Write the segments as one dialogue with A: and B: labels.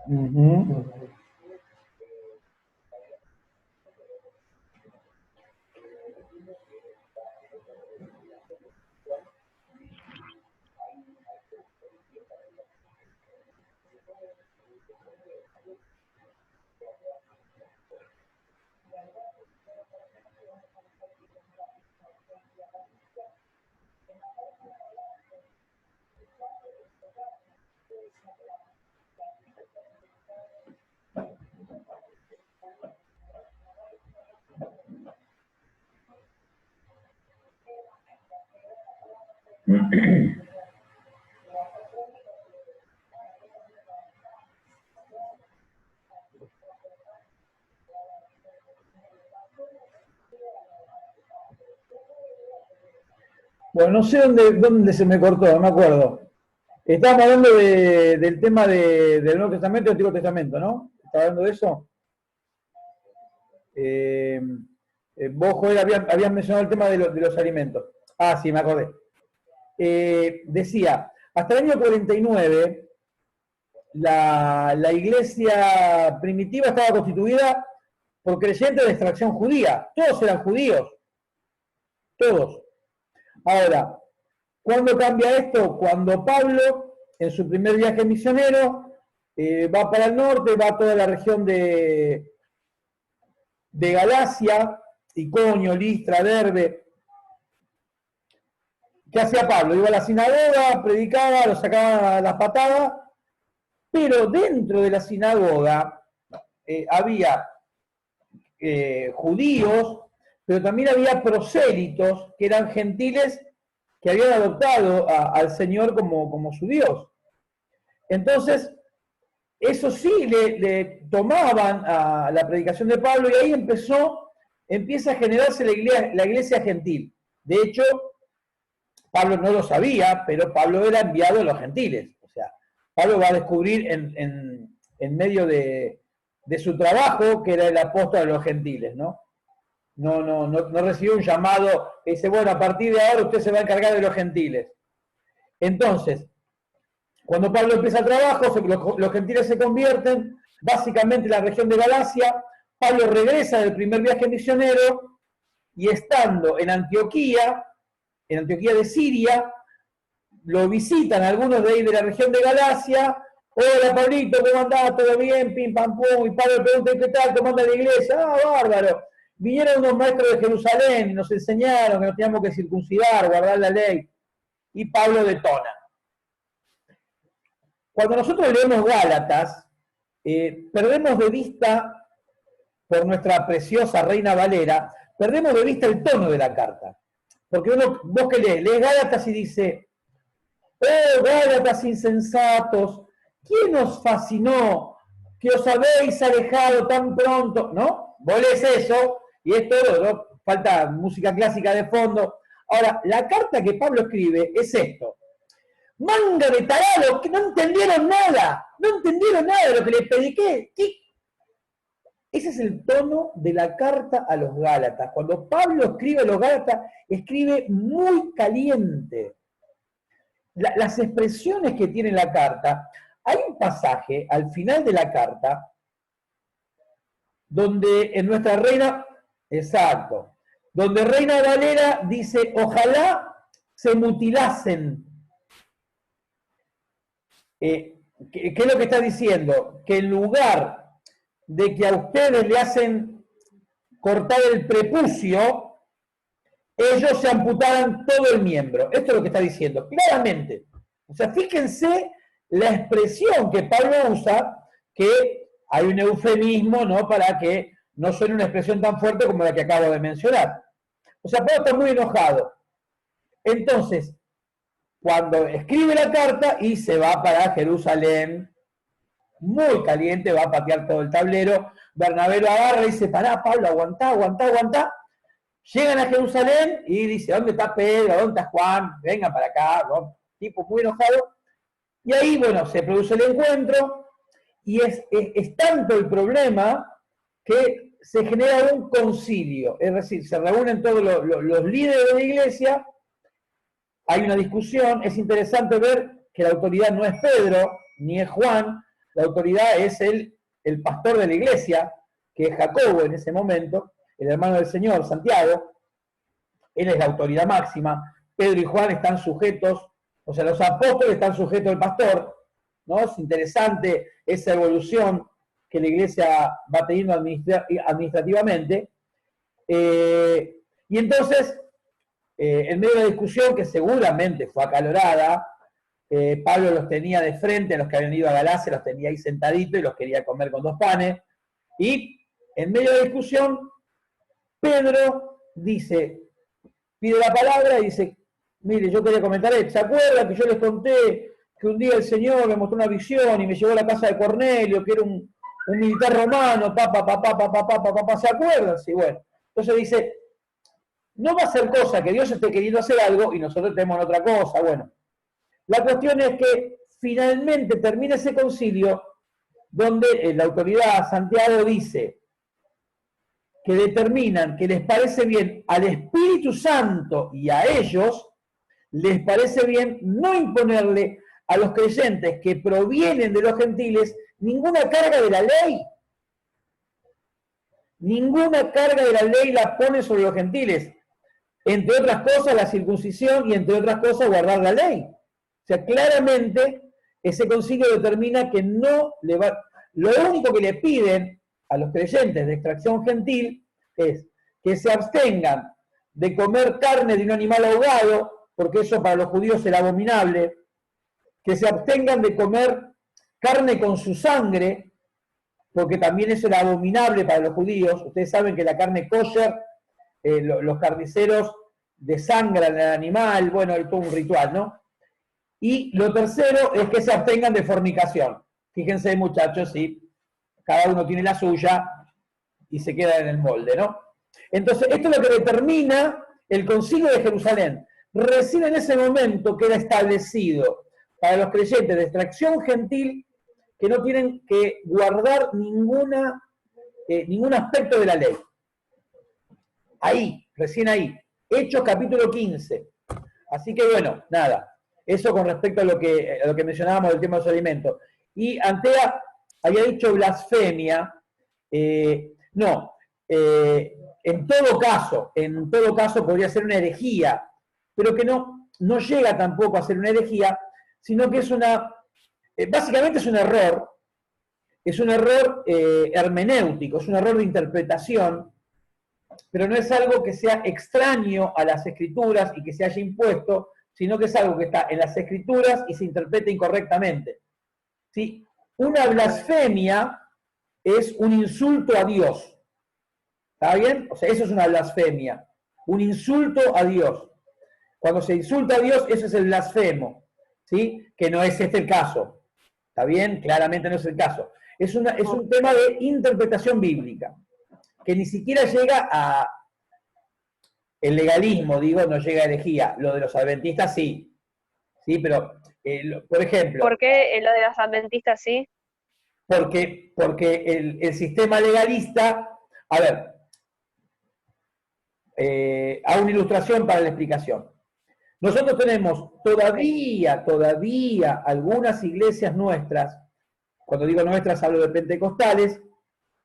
A: Ujú. Bueno, no sé dónde se me cortó, no me acuerdo. Estábamos hablando del tema del Nuevo Testamento y el Antiguo Testamento, ¿no? ¿Estaba hablando de eso? Vos, Joel, habías mencionado el tema de los alimentos. Ah, sí, me acordé. Decía, hasta el año 49, la iglesia primitiva estaba constituida por creyentes de extracción judía. Todos eran judíos. Todos. Ahora, ¿cuándo cambia esto? Cuando Pablo, en su primer viaje misionero, va para el norte, va a toda la región de Galacia, Iconio, Listra, Derbe. ¿Qué hacía Pablo? Iba a la sinagoga, predicaba, lo sacaban a las patadas, pero dentro de la sinagoga había judíos, pero también había prosélitos, que eran gentiles que habían adoptado al Señor como su Dios. Entonces, eso sí le tomaban a la predicación de Pablo y ahí empieza a generarse la iglesia gentil. De hecho, Pablo no lo sabía, pero Pablo era enviado a los gentiles. O sea, Pablo va a descubrir en medio de su trabajo que era el apóstol de los gentiles, ¿no? No recibió un llamado que dice, bueno, a partir de ahora usted se va a encargar de los gentiles. Entonces, cuando Pablo empieza el trabajo, los gentiles se convierten, básicamente en la región de Galacia. Pablo regresa del primer viaje misionero y estando en Antioquía de Siria, lo visitan algunos de ahí de la región de Galacia. Hola Pablito, ¿cómo andás? ¿Todo bien? Pim, pam, pum. Y Pablo pregunta, ¿qué tal? ¿Cómo anda la iglesia? Ah, bárbaro. Vinieron unos maestros de Jerusalén, nos enseñaron que nos teníamos que circuncidar, guardar la ley. Y Pablo detona. Cuando nosotros leemos Gálatas, perdemos de vista, por nuestra preciosa Reina Valera, perdemos de vista el tono de la carta. Porque vos que lees Gálatas y dice, oh Gálatas insensatos, ¿quién os fascinó que os habéis alejado tan pronto? ¿No? Vos lees eso y es todo, ¿no? Falta música clásica de fondo. Ahora, la carta que Pablo escribe es esto. Manga de tarados que no entendieron nada de lo que les prediqué. ¿Qué? Ese es el tono de la carta a los Gálatas. Cuando Pablo escribe a los Gálatas, escribe muy caliente. Las expresiones que tiene la carta, hay un pasaje al final de la carta donde en nuestra reina, exacto, donde Reina Valera dice, ojalá se mutilasen. ¿Qué es lo que está diciendo? Que en lugar de que a ustedes le hacen cortar el prepucio, ellos se amputaran todo el miembro. Esto es lo que está diciendo, claramente. O sea, fíjense la expresión que Pablo usa, que hay un eufemismo, ¿no? Para que no suene una expresión tan fuerte como la que acabo de mencionar. O sea, Pablo está muy enojado. Entonces, cuando escribe la carta y se va para Jerusalén, muy caliente, va a patear todo el tablero, Bernabé lo agarra y dice, pará, Pablo, aguantá, aguantá, aguantá. Llegan a Jerusalén y dice, ¿dónde está Pedro? ¿Dónde está Juan? Vengan para acá, ¿no? Tipo muy enojado. Y ahí, bueno, se produce el encuentro y es tanto el problema que se genera un concilio, es decir, se reúnen todos los líderes de la iglesia, hay una discusión, es interesante ver que la autoridad no es Pedro, ni es Juan, la autoridad es el pastor de la iglesia, que es Jacobo en ese momento, el hermano del Señor, Santiago, él es la autoridad máxima, Pedro y Juan están sujetos, o sea, los apóstoles están sujetos al pastor, ¿no? Es interesante esa evolución que la iglesia va teniendo administrativamente. Y entonces, en medio de la discusión, que seguramente fue acalorada, Pablo los tenía de frente, a los que habían ido a Galacia, los tenía ahí sentaditos y los quería comer con 2 panes. Y en medio de la discusión, Pedro pide la palabra y dice, mire, yo quería comentar esto. ¿Se acuerdan que yo les conté que un día el Señor me mostró una visión y me llevó a la casa de Cornelio, que era un militar romano, ¿se acuerdan? Sí, bueno. Entonces dice, no va a ser cosa que Dios esté queriendo hacer algo y nosotros tenemos otra cosa. Bueno, la cuestión es que finalmente termina ese concilio donde la autoridad Santiago dice que determinan que les parece bien al Espíritu Santo y a ellos, les parece bien no imponerle a los creyentes que provienen de los gentiles ninguna carga de la ley. Ninguna carga de la ley la pone sobre los gentiles. Entre otras cosas, la circuncisión y entre otras cosas, guardar la ley. O sea, claramente ese concilio determina que no le va... Lo único que le piden a los creyentes de extracción gentil es que se abstengan de comer carne de un animal ahogado, porque eso para los judíos era abominable, que se abstengan de comer carne con su sangre, porque también eso era abominable para los judíos. Ustedes saben que la carne kosher, los carniceros desangran al animal, bueno, es todo un ritual, ¿no? Y lo tercero es que se abstengan de fornicación. Fíjense, muchachos, sí, cada uno tiene la suya y se queda en el molde, ¿no? Entonces, esto es lo que determina el Concilio de Jerusalén. Recién en ese momento queda establecido para los creyentes de extracción gentil que no tienen que guardar ningún aspecto de la ley. Ahí, recién ahí. Hechos capítulo 15. Así que bueno, nada. Eso con respecto a lo que mencionábamos del tema de los alimentos. Y Antea había dicho blasfemia. No. En todo caso podría ser una herejía, pero que no llega tampoco a ser una herejía, sino que es básicamente es un error hermenéutico, es un error de interpretación, pero no es algo que sea extraño a las escrituras y que se haya impuesto, sino que es algo que está en las escrituras y se interpreta incorrectamente. ¿Sí? Una blasfemia es un insulto a Dios. ¿Está bien? O sea, eso es una blasfemia, un insulto a Dios. Cuando se insulta a Dios, eso es el blasfemo, ¿sí? Que no es este el caso. ¿Está bien? Claramente no es el caso. Es un tema de interpretación bíblica, que ni siquiera llega a... El legalismo, digo, no llega a herejía. Lo de los adventistas sí. Sí, pero, por ejemplo...
B: ¿Por qué lo de los adventistas sí?
A: Porque el sistema legalista... A ver, hago una ilustración para la explicación. Nosotros tenemos todavía algunas iglesias nuestras, cuando digo nuestras hablo de pentecostales,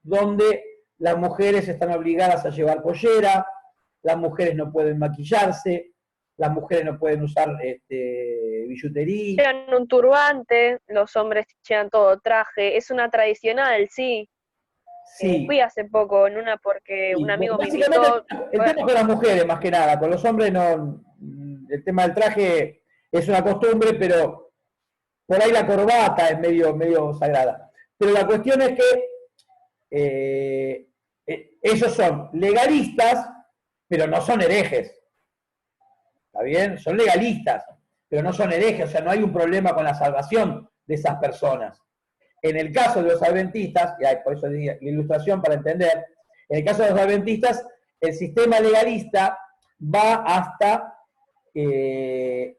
A: donde las mujeres están obligadas a llevar pollera, las mujeres no pueden maquillarse, las mujeres no pueden usar billutería.
B: Llevan un turbante, los hombres llevan todo traje, es una tradicional, sí.
A: Sí.
B: Fui hace poco en una porque
A: Sí.
B: Un amigo me
A: Básicamente,
B: invitó.
A: el tema con las mujeres más que nada, con los hombres no, el tema del traje es una costumbre, pero por ahí la corbata es medio sagrada. Pero la cuestión es que ellos son legalistas, pero no son herejes. ¿Está bien? Son legalistas, pero no son herejes, o sea, no hay un problema con la salvación de esas personas. En el caso de los adventistas, y por eso digo la ilustración para entender, en el caso de los adventistas, el sistema legalista va hasta que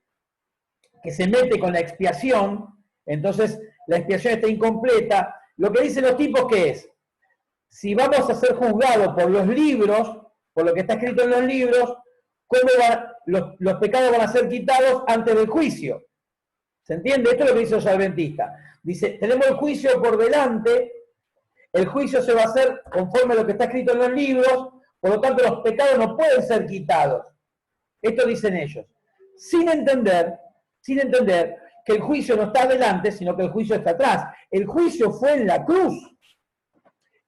A: se mete con la expiación, entonces la expiación está incompleta. Lo que dicen los tipos, ¿qué es? si vamos a ser juzgados por los libros, por lo que está escrito en los libros, ¿cómo los pecados van a ser quitados antes del juicio? ¿Se entiende? Esto es lo que dice los adventistas. Dice, tenemos el juicio por delante, el juicio se va a hacer conforme a lo que está escrito en los libros, por lo tanto los pecados no pueden ser quitados. Esto dicen ellos. Sin entender que el juicio no está adelante, sino que el juicio está atrás. El juicio fue en la cruz.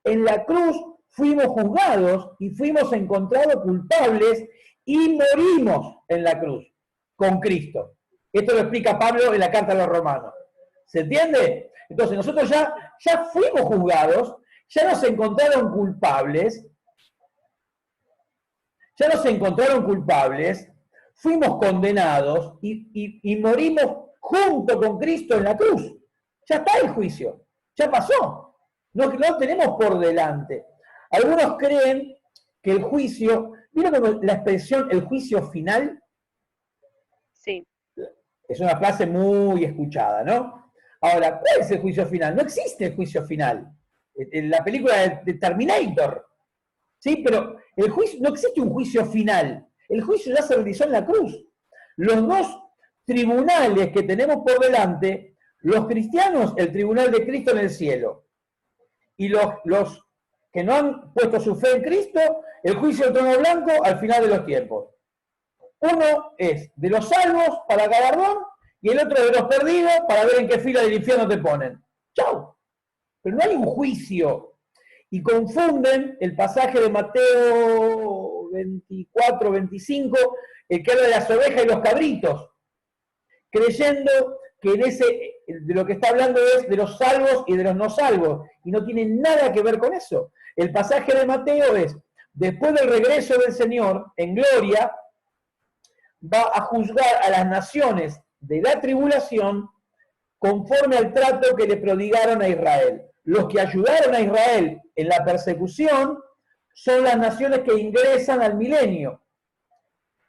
A: En la cruz fuimos juzgados y fuimos encontrados culpables y morimos en la cruz con Cristo. Esto lo explica Pablo en la carta a los romanos. ¿Se entiende? Entonces nosotros ya fuimos juzgados, ya nos encontraron culpables, fuimos condenados y morimos junto con Cristo en la cruz. Ya está el juicio, ya pasó. No tenemos por delante. Algunos creen que el juicio, ¿vieron como la expresión el juicio final?
B: Sí.
A: Es una frase muy escuchada, ¿no? Ahora, ¿cuál es el juicio final? No existe el juicio final. En la película de Terminator, ¿sí? Pero el juicio, no existe un juicio final. El juicio ya se realizó en la cruz. Los dos tribunales que tenemos por delante, los cristianos, el tribunal de Cristo en el cielo, y los que no han puesto su fe en Cristo, el juicio del trono blanco al final de los tiempos. Uno es de los salvos para galardón y el otro de los perdidos para ver en qué fila del infierno te ponen. ¡Chau! Pero no hay un juicio. Y confunden el pasaje de Mateo 24, 25, el que habla de las ovejas y los cabritos, creyendo que de lo que está hablando es de los salvos y de los no salvos, y no tiene nada que ver con eso. El pasaje de Mateo es, después del regreso del Señor en gloria, va a juzgar a las naciones de la tribulación conforme al trato que le prodigaron a Israel. Los que ayudaron a Israel en la persecución son las naciones que ingresan al milenio.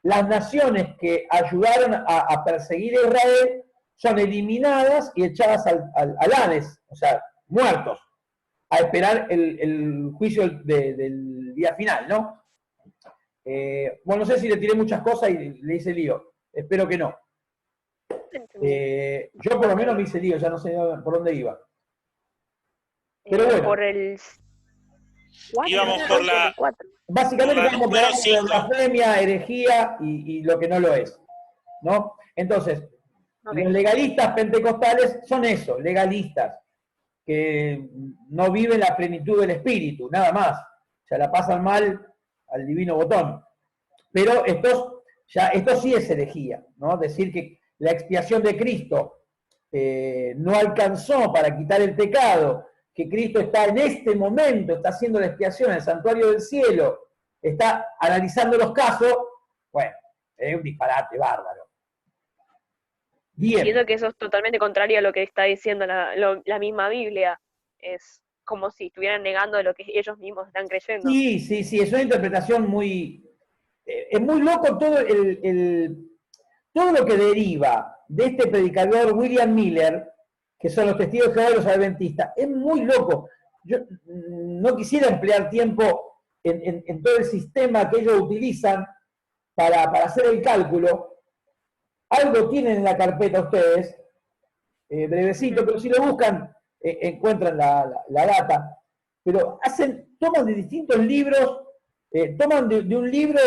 A: Las naciones que ayudaron a perseguir a Israel son eliminadas y echadas al Hades, o sea, muertos, a esperar el juicio del día final, ¿no? Bueno, no sé si le tiré muchas cosas y le hice lío. Espero que no. Yo por lo menos me hice lío, ya no sé por dónde iba. Pero bueno.
B: Por el 4,
C: íbamos por la...
A: Básicamente
C: por la
A: estamos
C: número
A: hablando de
C: 5.
A: blasfemia, herejía y lo que no lo es, ¿no? Entonces,
B: Okay.
A: Los legalistas pentecostales son eso, legalistas, que no viven la plenitud del espíritu, nada más. Se la pasan mal al divino botón. Pero esto sí es herejía, ¿no? Decir que la expiación de Cristo no alcanzó para quitar el pecado, que Cristo está en este momento, está haciendo la expiación en el santuario del cielo, está analizando los casos, bueno, es un disparate bárbaro. Bien.
B: Entiendo que eso es totalmente contrario a lo que está diciendo la misma Biblia. Es como si estuvieran negando lo que ellos mismos están creyendo.
A: Sí, es una interpretación muy... es muy loco todo todo lo que deriva de este predicador William Miller, que son los testigos de Jehová y los adventistas. Es muy loco. Yo no quisiera emplear tiempo en todo el sistema que ellos utilizan para hacer el cálculo. Algo tienen en la carpeta ustedes, brevecito, pero si lo buscan, encuentran la data. Pero toman de distintos libros, toman de un libro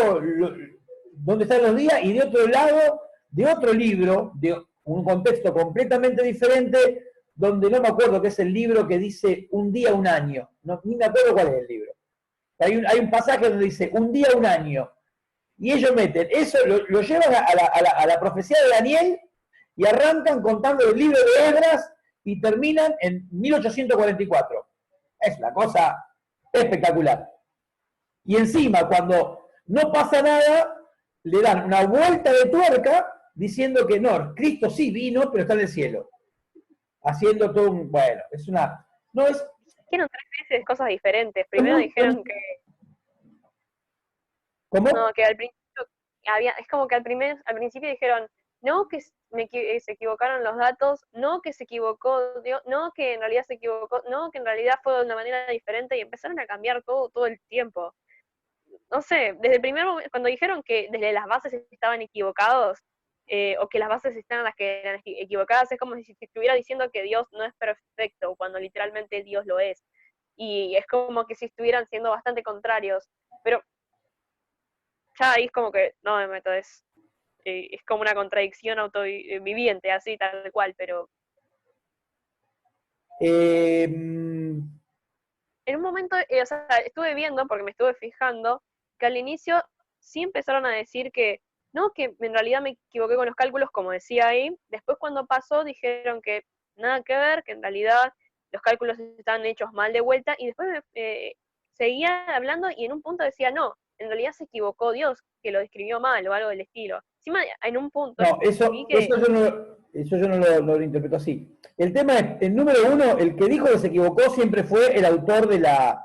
A: donde están los días y de otro lado, de otro libro, de un contexto completamente diferente, donde no me acuerdo qué es el libro que dice un día, un año. No, ni me acuerdo cuál es el libro. Hay un pasaje donde dice un día, un año. Y ellos meten, eso lo llevan a la profecía de Daniel y arrancan contando el libro de Esdras y terminan en 1844. Es una cosa espectacular. Y encima, cuando no pasa nada, le dan una vuelta de tuerca diciendo que no, Cristo sí vino, pero está en el cielo. Haciendo todo un... Bueno, es una... No es...
B: Dijeron 3 veces cosas diferentes. Primero dijeron que...
A: ¿Cómo?
B: No, que al principio es como que al principio dijeron no que se equivocaron los datos, no que se equivocó Dios, no que en realidad se equivocó, no que en realidad fue de una manera diferente y empezaron a cambiar todo el tiempo. No sé, desde el primer momento, cuando dijeron que desde las bases estaban equivocados, o que las bases están las que eran equivocadas, es como si se estuviera diciendo que Dios no es perfecto, cuando literalmente Dios lo es. Y es como que si estuvieran siendo bastante contrarios. Pero ya ahí es como que, no me meto, es como una contradicción autoviviente, así tal cual, pero en un momento, o sea, estuve viendo, porque me estuve fijando, que al inicio sí empezaron a decir que no, que en realidad me equivoqué con los cálculos, como decía ahí. Después cuando pasó dijeron que nada que ver, que en realidad los cálculos estaban hechos mal de vuelta, y después seguía hablando y en un punto decía, no, en realidad se equivocó Dios, que lo escribió mal o algo del estilo. Encima, en un punto
A: No,
B: vi que...
A: eso yo no lo interpreto así. El tema es, el número uno, el que dijo que se equivocó siempre fue el autor de la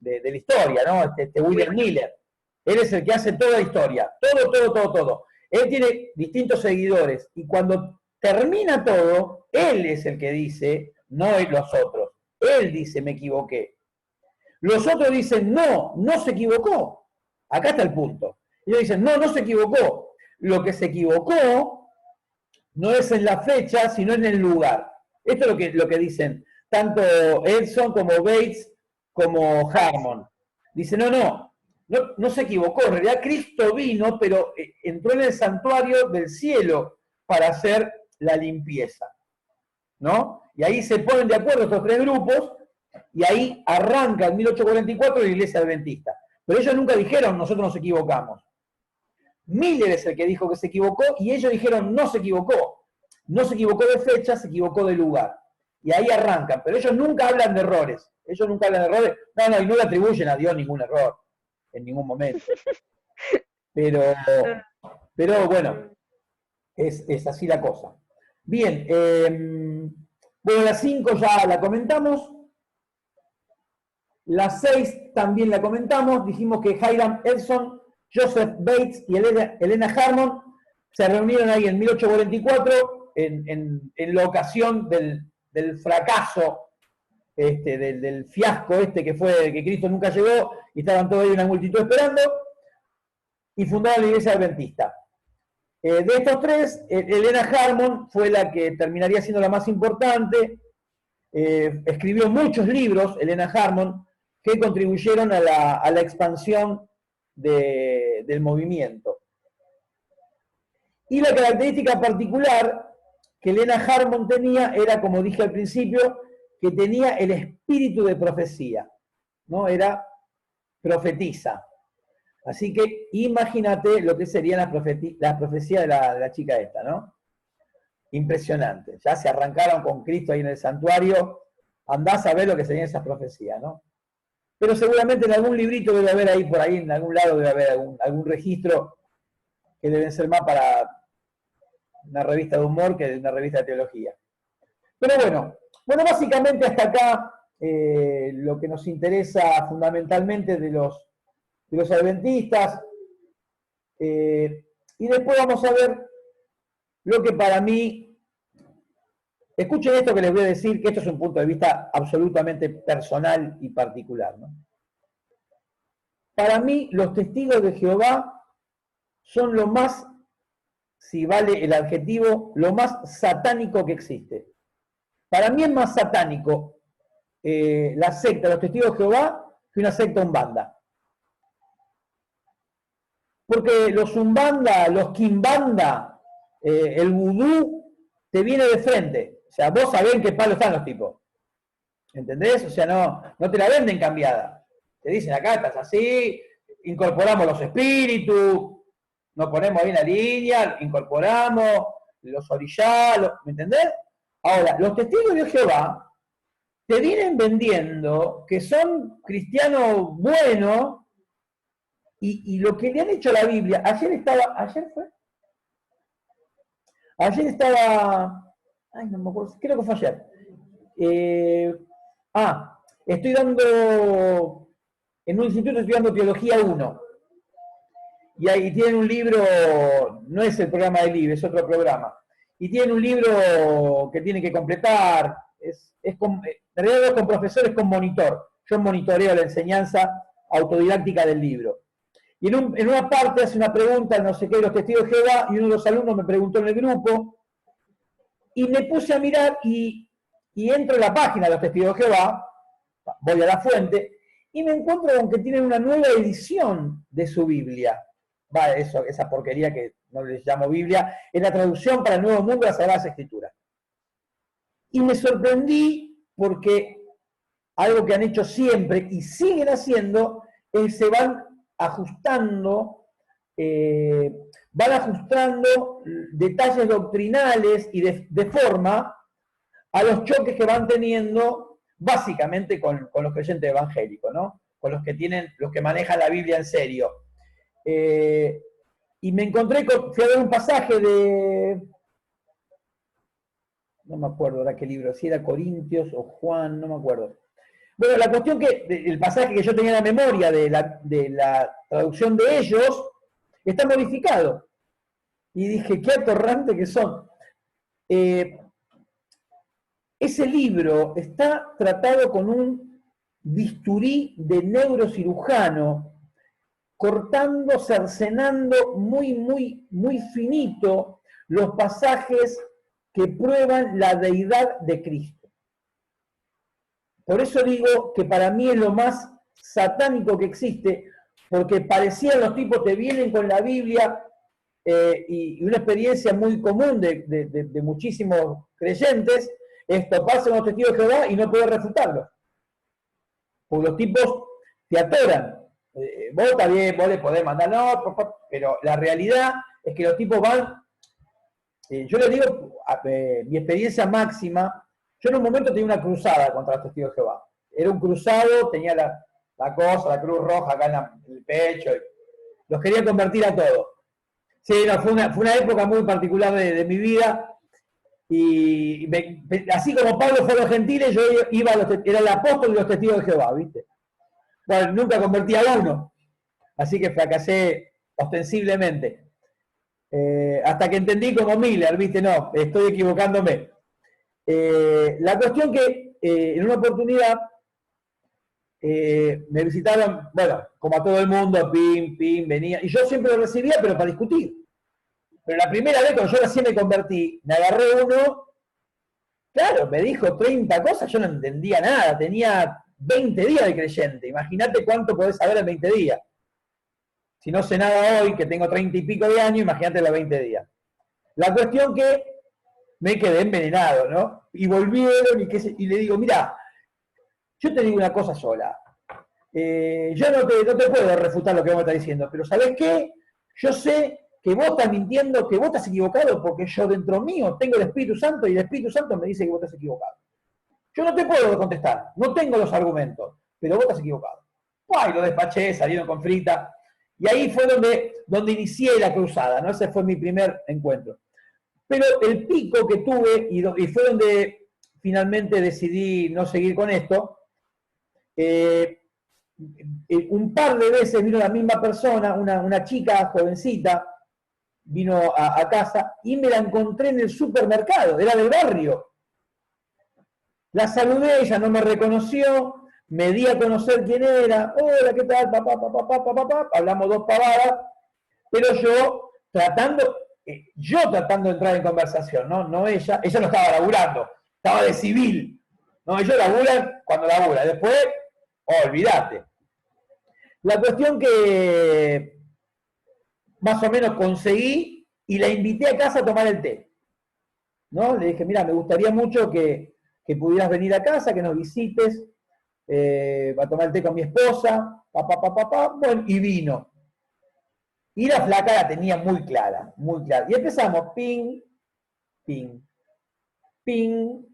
A: historia, ¿no? Este William Miller. Él es el que hace toda la historia, todo. Él tiene distintos seguidores y cuando termina todo, él es el que dice, no los otros. Él dice, me equivoqué. Los otros dicen, no se equivocó. Acá está el punto. Ellos dicen, no se equivocó. Lo que se equivocó no es en la fecha, sino en el lugar. Esto es lo que dicen tanto Edson como Bates como Harmon. Dice, no se equivocó. En realidad Cristo vino, pero entró en el santuario del cielo para hacer la limpieza. ¿No? Y ahí se ponen de acuerdo estos tres grupos y ahí arranca en 1844 la iglesia adventista. Pero ellos nunca dijeron, nosotros nos equivocamos. Miller es el que dijo que se equivocó y ellos dijeron, no se equivocó. No se equivocó de fecha, se equivocó de lugar. Y ahí arrancan. Pero ellos nunca hablan de errores. Ellos nunca hablan de errores. No, y no le atribuyen a Dios ningún error. En ningún momento. Pero bueno, es así la cosa. Bien, bueno, la 5 ya la comentamos. La 6 también la comentamos. Dijimos que Hiram Edson, Joseph Bates y Helena Harmon se reunieron ahí en 1844 en la ocasión del fracaso, del fiasco que fue que Cristo nunca llegó y estaban todos ahí una multitud esperando, y fundaron la iglesia adventista. De estos tres, Helena Harmon fue la que terminaría siendo la más importante. Escribió muchos libros, Helena Harmon, que contribuyeron a la expansión del movimiento. Y la característica particular que Helena Harmon tenía era, como dije al principio, que tenía el espíritu de profecía, ¿no? Era profetisa. Así que imagínate lo que serían las profecías de la chica esta, ¿no? Impresionante. Ya se arrancaron con Cristo ahí en el santuario. Andás a ver lo que serían esas profecías, ¿no? Pero seguramente en algún librito debe haber ahí, por ahí, en algún lado debe haber algún registro que deben ser más para una revista de humor que de una revista de teología. Pero bueno, básicamente hasta acá lo que nos interesa fundamentalmente de los adventistas. Y después vamos a ver lo que para mí, escuchen esto que les voy a decir, que esto es un punto de vista absolutamente personal y particular, ¿no? Para mí, los testigos de Jehová son lo más, si vale el adjetivo, lo más satánico que existe. Para mí es más satánico la secta de los testigos de Jehová que una secta umbanda. Porque los umbanda, los quimbanda, el vudú, te viene de frente. O sea, vos sabés en qué palo están los tipos. ¿Entendés? O sea, no te la venden cambiada. Te dicen, acá estás así, incorporamos los espíritus, nos ponemos ahí en la línea, incorporamos los orillás, ¿me entendés? Ahora, los testigos de Jehová te vienen vendiendo que son cristianos buenos y lo que le han hecho a la Biblia. Ayer estaba, ay, no me acuerdo, creo que fue ayer. Estoy dando, en un instituto estoy dando Teología 1. y ahí tienen un libro, no es el programa del IBE, es otro programa, y tienen un libro que tienen que completar, en realidad no es con profesores, con monitor. Yo monitoreo la enseñanza autodidáctica del libro. Y en una parte hace una pregunta, no sé qué, de los testigos de Jehová, y uno de los alumnos me preguntó en el grupo, y me puse a mirar y entro en la página de los testigos de Jehová, voy a la fuente, y me encuentro con que tienen una nueva edición de su Biblia. Va, esa porquería que no les llamo Biblia, es la traducción para el Nuevo Mundo de las Sagradas Escrituras. Y me sorprendí porque algo que han hecho siempre y siguen haciendo es se van ajustando detalles doctrinales y de forma a los choques que van teniendo básicamente con los creyentes evangélicos, ¿no? Con los que manejan la Biblia en serio. Y me encontré fui a ver un pasaje no me acuerdo ahora qué libro, si era Corintios o Juan, no me acuerdo. Bueno, la cuestión que el pasaje que yo tenía en la memoria de la traducción de ellos está modificado. Y dije, qué atorrante que son. Ese libro está tratado con un bisturí de neurocirujano, cortando, cercenando muy, muy, muy finito los pasajes que prueban la deidad de Cristo. Por eso digo que para mí es lo más satánico que existe, porque parecían los tipos que vienen con la Biblia y una experiencia muy común de muchísimos creyentes, es toparse con los testigos de Jehová y no poder refutarlo. Porque los tipos te atoran. Vos también, vos le podés mandar, no, pero la realidad es que los tipos van. Yo les digo, mi experiencia máxima, yo en un momento tenía una cruzada contra los testigos de Jehová. Era un cruzado, tenía la Cruz Roja acá en el pecho, y los quería convertir a todos. Sí, no, fue una época muy particular de mi vida, y así como Pablo fue a los gentiles, yo iba era el apóstol de los testigos de Jehová, ¿viste? Bueno, nunca convertí a uno, así que fracasé ostensiblemente. Hasta que entendí como Miller, ¿viste? No, estoy equivocándome. La cuestión que en una oportunidad me visitaron, bueno, como a todo el mundo, pim, venía, y yo siempre lo recibía, pero para discutir. Pero la primera vez cuando yo recién me convertí, me agarré uno, claro, me dijo 30 cosas, yo no entendía nada, tenía 20 días de creyente, imagínate cuánto podés saber en 20 días. Si no sé nada hoy, que tengo 30 y pico de años, imagínate los 20 días. La cuestión que me quedé envenenado, ¿no? Y volvieron y le digo, mira, yo te digo una cosa sola. Yo no te puedo refutar lo que vos me estás diciendo, pero ¿sabés qué? Yo sé que vos estás mintiendo, que vos estás equivocado, porque yo dentro mío tengo el Espíritu Santo y el Espíritu Santo me dice que vos estás equivocado. Yo no te puedo contestar, no tengo los argumentos, pero vos estás equivocado. ¡Ay! Lo despaché, salieron con frita. Y ahí fue donde inicié la cruzada, ¿no? Ese fue mi primer encuentro. Pero el pico que tuve, y fue donde finalmente decidí no seguir con esto, un par de veces vino la misma persona, una chica jovencita, vino a casa y me la encontré en el supermercado, era del barrio. La saludé, ella no me reconoció, me di a conocer quién era, hola, ¿qué tal? Papá, hablamos dos pavadas, pero yo tratando de entrar en conversación, no ella no estaba laburando, estaba de civil, no, ellos laburan cuando laburan, después, olvídate. La cuestión que más o menos conseguí y la invité a casa a tomar el té, ¿no? Le dije, mira, me gustaría mucho que pudieras venir a casa, que nos visites, a tomar el té con mi esposa, bueno, y vino. Y la flaca la tenía muy clara, muy clara. Y empezamos, ping, ping, ping,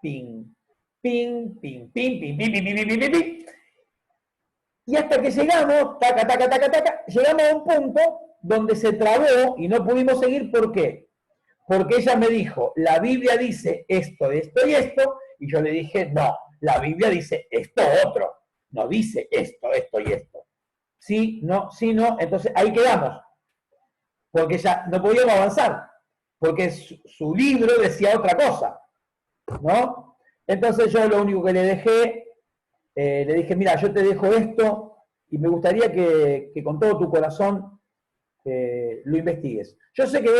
A: ping, ping, ping, ping, ping, ping, ping, ping, ping, ping, ping. Y hasta que llegamos, llegamos a un punto donde se trabó y no pudimos seguir. ¿Por qué? Porque ella me dijo, la Biblia dice esto, esto y esto, y yo le dije, no, la Biblia dice esto otro, no dice esto, esto y esto. Sí, no, entonces ahí quedamos. porque ya no podíamos avanzar, porque su libro decía otra cosa, ¿no? Entonces yo lo único que le dije, mira, yo te dejo esto y me gustaría que con todo tu corazón lo investigues. Yo sé que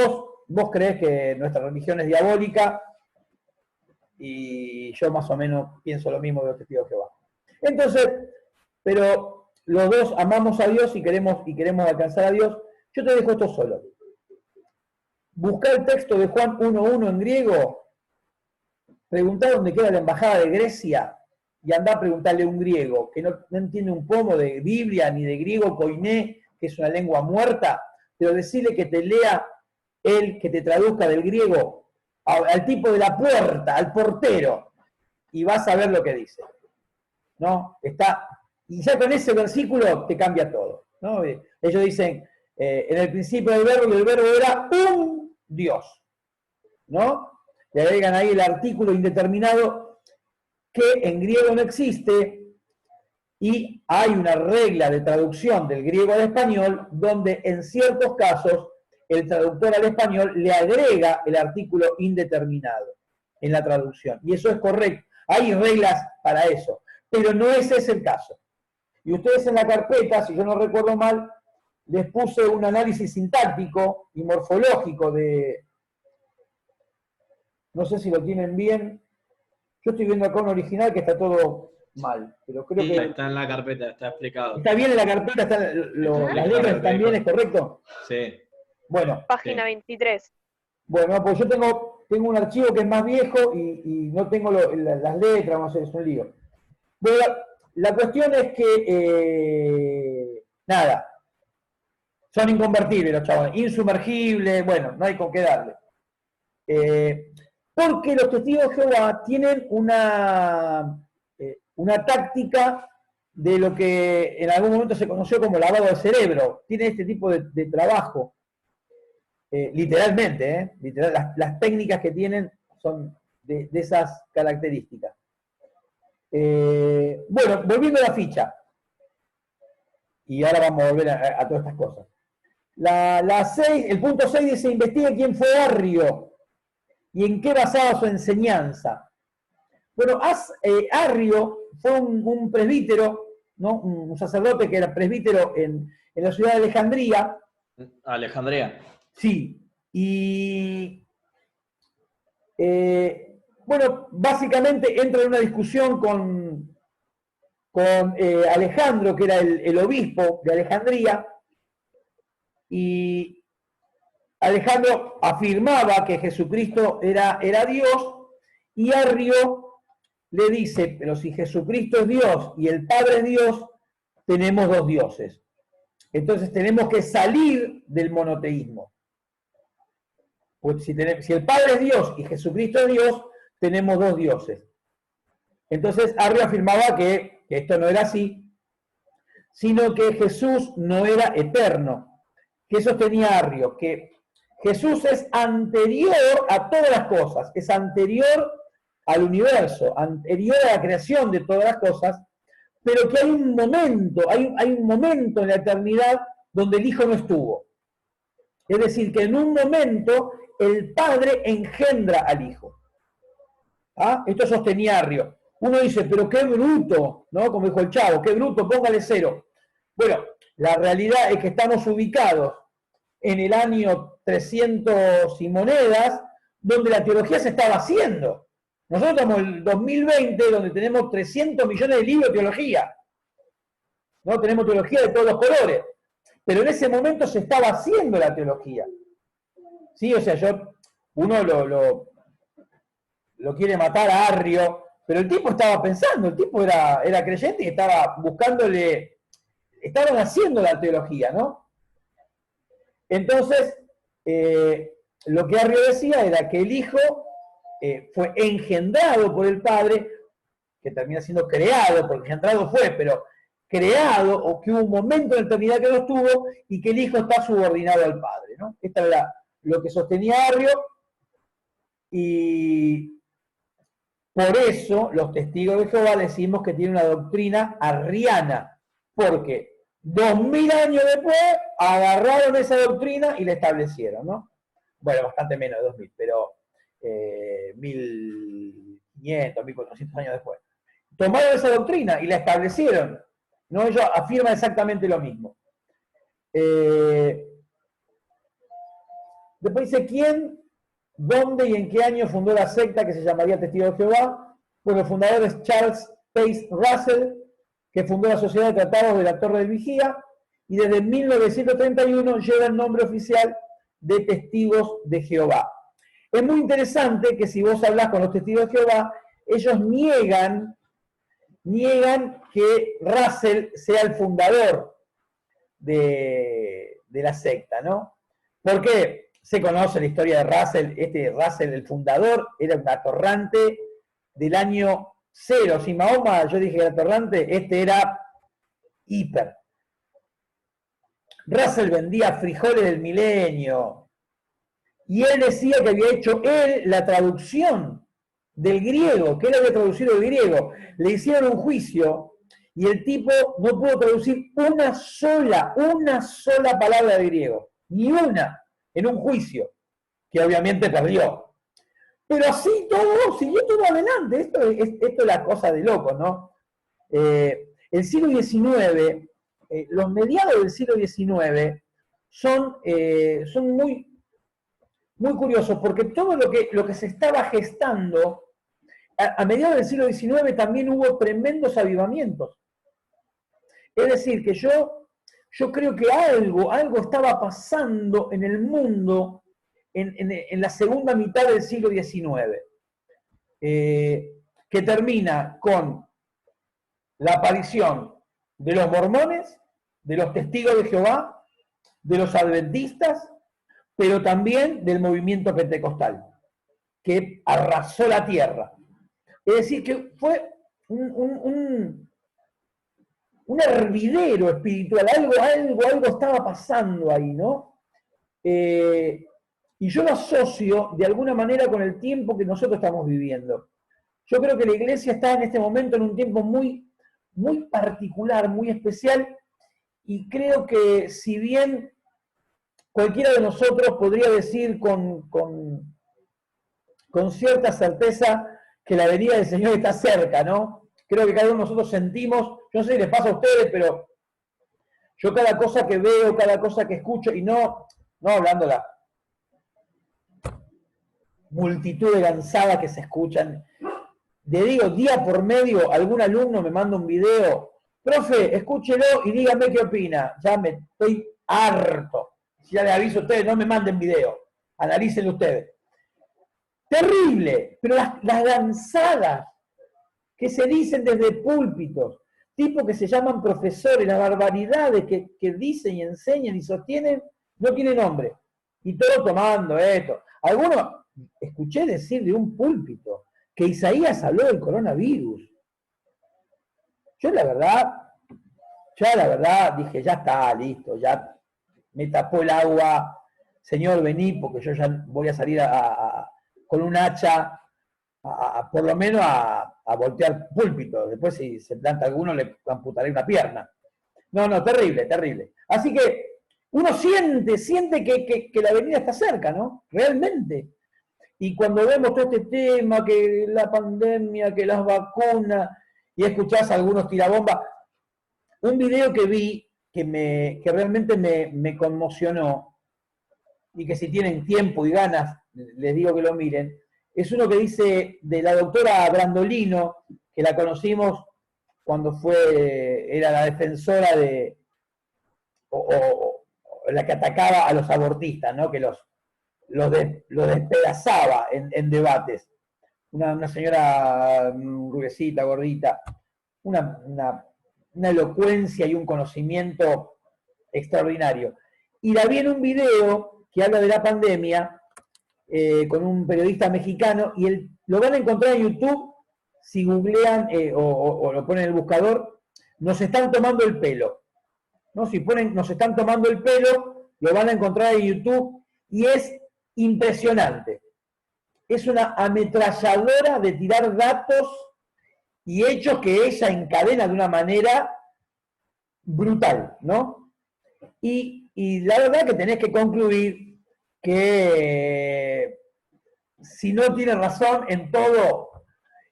A: vos creés que nuestra religión es diabólica y yo más o menos pienso lo mismo de los testigos de Jehová. Entonces, pero los dos amamos a Dios y queremos alcanzar a Dios. Yo te dejo esto solo. Buscar el texto de Juan 1.1 en griego, preguntar dónde queda la embajada de Grecia y andar a preguntarle a un griego que no entiende un pomo de Biblia ni de griego koiné, que es una lengua muerta, pero decirle que te lea él, que te traduzca del griego al tipo de la puerta, al portero, y vas a ver lo que dice. ¿No? Y ya con ese versículo te cambia todo, ¿no? Ellos dicen, en el principio del verbo, y el verbo era un Dios, ¿no? Le agregan ahí el artículo indeterminado que en griego no existe, y hay una regla de traducción del griego al español donde en ciertos casos el traductor al español le agrega el artículo indeterminado en la traducción, y eso es correcto. Hay reglas para eso, pero no ese es el caso. Y ustedes en la carpeta, si yo no recuerdo mal, les puse un análisis sintáctico y morfológico de... No sé si lo tienen bien. Yo estoy viendo acá un original que está todo mal, pero creo
C: Sí,
A: que...
C: está en la carpeta, está explicado.
A: ¿Está bien en la carpeta? ¿Las letras están bien? ¿Es correcto?
C: Sí.
A: Bueno.
B: Página 23.
A: Bueno, pues yo tengo un archivo que es más viejo y no tengo las letras, no sé, es un lío. Bueno, la cuestión es que, nada, son inconvertibles los chabones, insumergibles, bueno, no hay con qué darle. Porque los testigos de Jehová tienen una táctica de lo que en algún momento se conoció como lavado de cerebro. Tiene este tipo de trabajo. Literalmente, las técnicas que tienen son de esas características. Bueno, volviendo a la ficha, y ahora vamos a volver a todas estas cosas. El punto 6 dice, investiga quién fue Arrio y en qué basaba su enseñanza. Bueno, Arrio fue un presbítero, ¿no? Un sacerdote que era presbítero en la ciudad de Alejandría.
C: Alejandría.
A: Sí, y bueno, básicamente entra en una discusión con Alejandro, que era el obispo de Alejandría, y Alejandro afirmaba que Jesucristo era Dios, y Arrio le dice, pero si Jesucristo es Dios y el Padre es Dios, tenemos dos dioses. Entonces tenemos que salir del monoteísmo. Pues si el Padre es Dios y Jesucristo es Dios, tenemos dos dioses. Entonces Arrio afirmaba que esto no era así, sino que Jesús no era eterno. ¿Qué sostenía Arrio? Que Jesús es anterior a todas las cosas, es anterior al universo, anterior a la creación de todas las cosas, pero que hay un momento en la eternidad donde el Hijo no estuvo. Es decir, que en un momento el Padre engendra al Hijo. ¿Ah? Esto sostenía Arrio. Uno dice, pero qué bruto, ¿no? Como dijo el Chavo, qué bruto, póngale 0. Bueno, la realidad es que estamos ubicados en el año 300 y monedas, donde la teología se estaba haciendo. Nosotros estamos en el 2020, donde tenemos 300 millones de libros de teología. ¿No? Tenemos teología de todos los colores. Pero en ese momento se estaba haciendo la teología. ¿Sí? O sea, uno lo quiere matar a Arrio, pero el tipo estaba pensando, el tipo era creyente y estaba estaban haciendo la teología, ¿no? Entonces, lo que Arrio decía era que el Hijo fue engendrado por el Padre, que termina siendo creado, porque engendrado fue, pero creado, o que hubo un momento en la eternidad que no estuvo, y que el Hijo está subordinado al Padre, ¿no? Esta era lo que sostenía Arrio, y por eso los testigos de Jehová decimos que tiene una doctrina arriana, porque 2000 años después agarraron esa doctrina y la establecieron, ¿no? Bueno, bastante menos de 2000, pero 1500, 1400 años después. Tomaron esa doctrina y la establecieron, ¿no? Ellos afirman exactamente lo mismo. Después dice, ¿quién, dónde y en qué año fundó la secta que se llamaría Testigos de Jehová? Bueno, el fundador es Charles Taze Russell, que fundó la Sociedad de Tratados de la Torre del Vigía, y desde 1931 lleva el nombre oficial de Testigos de Jehová. Es muy interesante que si vos hablás con los Testigos de Jehová, ellos niegan que Russell sea el fundador de la secta, ¿no? ¿Por qué? Se conoce la historia de Russell. Russell, el fundador, era un atorrante del año 0. Si Mahoma, yo dije que era atorrante, este era hiper. Russell vendía frijoles del milenio. Y él decía que había hecho él la traducción del griego, que él había traducido del griego. Le hicieron un juicio y el tipo no pudo traducir una sola palabra de griego. Ni una, en un juicio, que obviamente perdió. Pero así todo, siguió todo adelante. Esto es la cosa de loco, ¿no? El siglo XIX, los mediados del siglo XIX son muy, muy curiosos, porque todo lo que se estaba gestando, a mediados del siglo XIX también hubo tremendos avivamientos. Es decir, que yo creo que algo estaba pasando en el mundo en la segunda mitad del siglo XIX, que termina con la aparición de los mormones, de los testigos de Jehová, de los adventistas, pero también del movimiento pentecostal, que arrasó la tierra. Es decir, que fue un hervidero espiritual, algo estaba pasando ahí, ¿no? Y yo lo asocio de alguna manera con el tiempo que nosotros estamos viviendo. Yo creo que la iglesia está en este momento en un tiempo muy, muy particular, muy especial, y creo que si bien cualquiera de nosotros podría decir con cierta certeza que la venida del Señor está cerca, ¿no? Creo que cada uno de nosotros sentimos, yo no sé si les pasa a ustedes, pero yo cada cosa que veo, cada cosa que escucho, y no hablando la multitud de gansadas que se escuchan, le digo, día por medio, algún alumno me manda un video, profe, escúchelo y dígame qué opina, ya me estoy harto. Ya les aviso a ustedes, no me manden video, analícenlo ustedes. Terrible, pero las gansadas que se dicen desde púlpitos, tipos que se llaman profesores, las barbaridades que dicen y enseñan y sostienen, no tiene nombre. Y todo tomando esto. Algunos, escuché decir de un púlpito que Isaías habló del coronavirus. Yo la verdad dije, ya está, listo, ya me tapó el agua, Señor, vení, porque yo ya voy a salir con un hacha, por lo menos a voltear púlpito. Después si se planta alguno le amputaré una pierna. No, terrible, terrible. Así que uno siente que la venida está cerca, ¿no? Realmente. Y cuando vemos todo este tema, que la pandemia, que las vacunas, y escuchás a algunos tirabombas, un video que vi que realmente me conmocionó, y que si tienen tiempo y ganas, les digo que lo miren, es uno que dice de la doctora Brandolino, que la conocimos cuando era la defensora o la que atacaba a los abortistas, ¿no? Que los despedazaba en debates. Una señora rubiecita, gordita, una elocuencia y un conocimiento extraordinario. Y la vi en un video que habla de la pandemia, con un periodista mexicano, y lo van a encontrar en YouTube, si googlean o lo ponen en el buscador, nos están tomando el pelo. ¿No? Si ponen nos están tomando el pelo, lo van a encontrar en YouTube, y es impresionante. Es una ametralladora de tirar datos y hechos que ella encadena de una manera brutal, ¿no? Y la verdad que tenés que concluir que si no tiene razón en todo,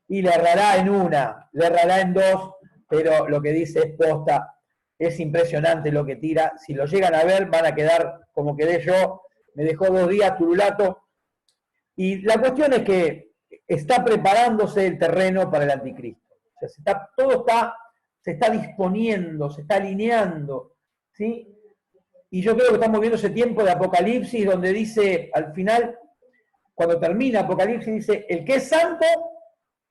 A: y le errará en una, le errará en dos, pero lo que dice es posta, es impresionante lo que tira. Si lo llegan a ver, van a quedar como quedé yo, me dejó 2 días turulato. Y la cuestión es que está preparándose el terreno para el anticristo. O sea, se está disponiendo, se está alineando, ¿sí? Y yo creo que estamos viendo ese tiempo de Apocalipsis donde dice, al final, cuando termina Apocalipsis, dice, el que es santo,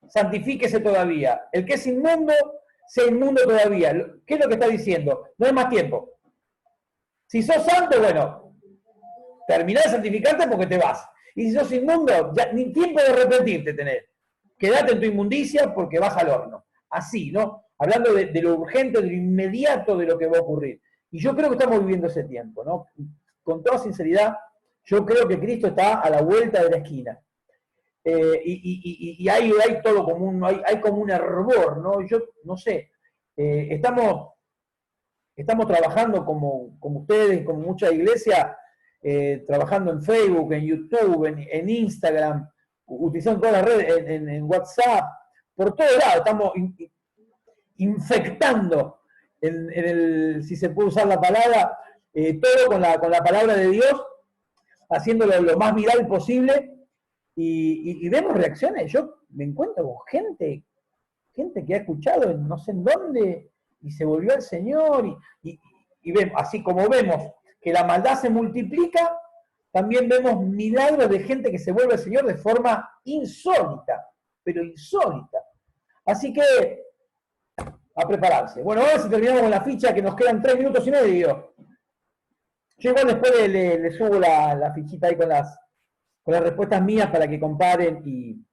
A: santifíquese todavía. El que es inmundo, sea inmundo todavía. ¿Qué es lo que está diciendo? No hay más tiempo. Si sos santo, bueno, terminás de santificarte porque te vas. Y si sos inmundo, ya ni tiempo de arrepentirte tenés. Quedate en tu inmundicia porque vas al horno. Así, ¿no? Hablando de lo urgente, de lo inmediato de lo que va a ocurrir. Y yo creo que estamos viviendo ese tiempo, ¿no? Con toda sinceridad, yo creo que Cristo está a la vuelta de la esquina. Y hay todo como hay como un hervor, ¿no? Yo no sé, estamos trabajando como ustedes, como mucha iglesia, trabajando en Facebook, en YouTube, en Instagram, utilizando todas las redes, en WhatsApp, por todos lados, estamos infectando, si se puede usar la palabra, todo con la palabra de Dios, haciéndolo lo más viral posible. Y vemos reacciones. Yo me encuentro con gente que ha escuchado en no sé en dónde y se volvió al Señor. Y vemos, así como vemos que la maldad se multiplica, también vemos milagros de gente que se vuelve al Señor de forma insólita, pero insólita. Así que, a prepararse. Bueno, ahora si terminamos con la ficha, que nos quedan 3 minutos y medio. Yo igual después le subo la fichita ahí con las respuestas mías para que comparen y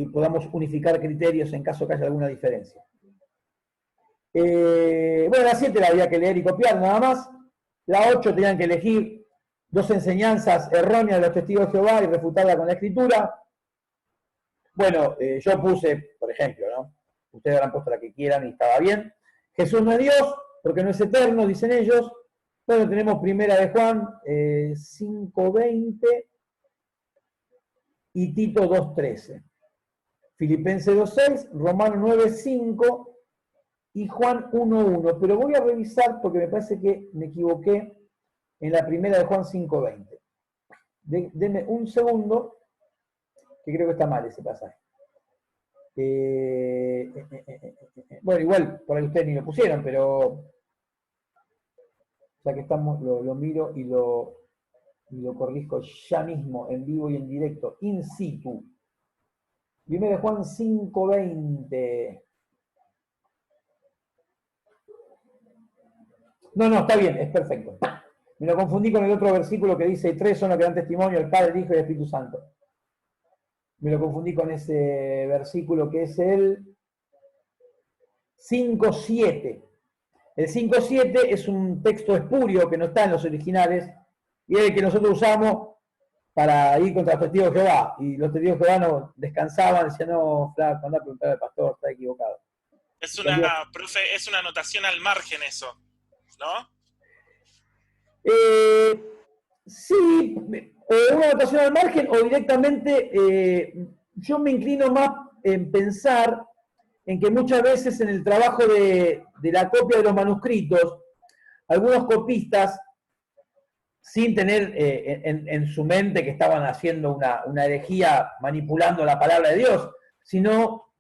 A: podamos unificar criterios en caso que haya alguna diferencia. Bueno, la 7 la había que leer y copiar nada más. La 8 tenían que elegir 2 enseñanzas erróneas de los testigos de Jehová y refutarla con la escritura. Bueno, yo puse, por ejemplo, ¿no? Ustedes habrán puesto la que quieran y estaba bien. Jesús no es Dios, porque no es eterno, dicen ellos. Bueno, tenemos primera de Juan 5:20 y Tito 2:13. Filipenses 2:6, Romanos 9:5 y Juan 1:1. Pero voy a revisar porque me parece que me equivoqué en la primera de Juan 5:20. Denme un segundo, que creo que está mal ese pasaje. Bueno, igual, por ahí ustedes ni lo pusieron, pero ya que estamos, lo miro y lo corrijo ya mismo, en vivo y en directo, in situ. Primero de Juan 5:20. No, está bien, es perfecto. Me lo confundí con el otro versículo que dice, 3 son los que dan testimonio, el Padre, el Hijo y el Espíritu Santo. Me lo confundí con ese versículo que es el 5:7. El 5:7 es un texto espurio que no está en los originales y es el que nosotros usamos para ir contra los testigos de Jehová. Y los testigos de Jehová no descansaban, decían, no, flaco, anda a preguntar al pastor, está equivocado.
D: Profe, es una anotación al margen eso, ¿no?
A: Sí, o una anotación al margen o directamente yo me inclino más en pensar en que muchas veces en el trabajo de la copia de los manuscritos, algunos copistas, sin tener en su mente que estaban haciendo una herejía manipulando la palabra de Dios, sino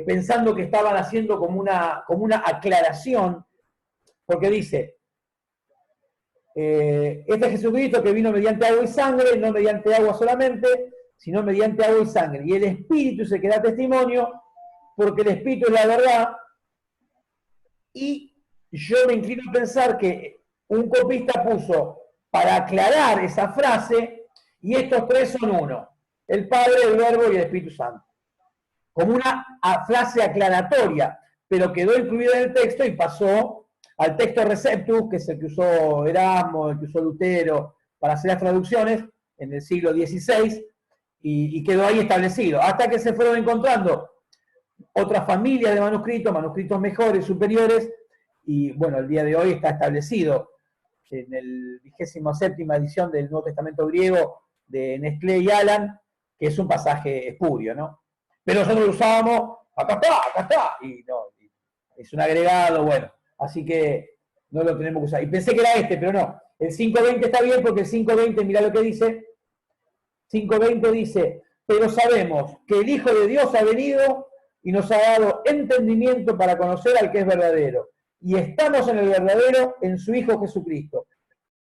A: pensando que estaban haciendo como una aclaración, porque dice, este Jesucristo que vino mediante agua y sangre, no mediante agua solamente, sino mediante agua y sangre. Y el Espíritu es el que da testimonio, porque el Espíritu es la verdad. Y yo me inclino a pensar que un copista puso para aclarar esa frase, y estos 3 son uno, el Padre, el Verbo y el Espíritu Santo. Como una frase aclaratoria, pero quedó incluida en el texto y pasó al texto Receptus, que es el que usó Erasmo, el que usó Lutero, para hacer las traducciones en el siglo XVI, y quedó ahí establecido, hasta que se fueron encontrando otras familias de manuscritos mejores, superiores, y bueno, el día de hoy está establecido en el 27ª edición del Nuevo Testamento griego de Nestlé y Alan, que es un pasaje espurio, ¿no? Pero nosotros lo usábamos, acá está, y no, es un agregado, bueno, así que no lo tenemos que usar. Y pensé que era este, pero no. El 5.20 está bien porque el 5.20, mirá lo que dice. 5.20 dice, pero sabemos que el Hijo de Dios ha venido y nos ha dado entendimiento para conocer al que es verdadero. Y estamos en el verdadero, en su Hijo Jesucristo.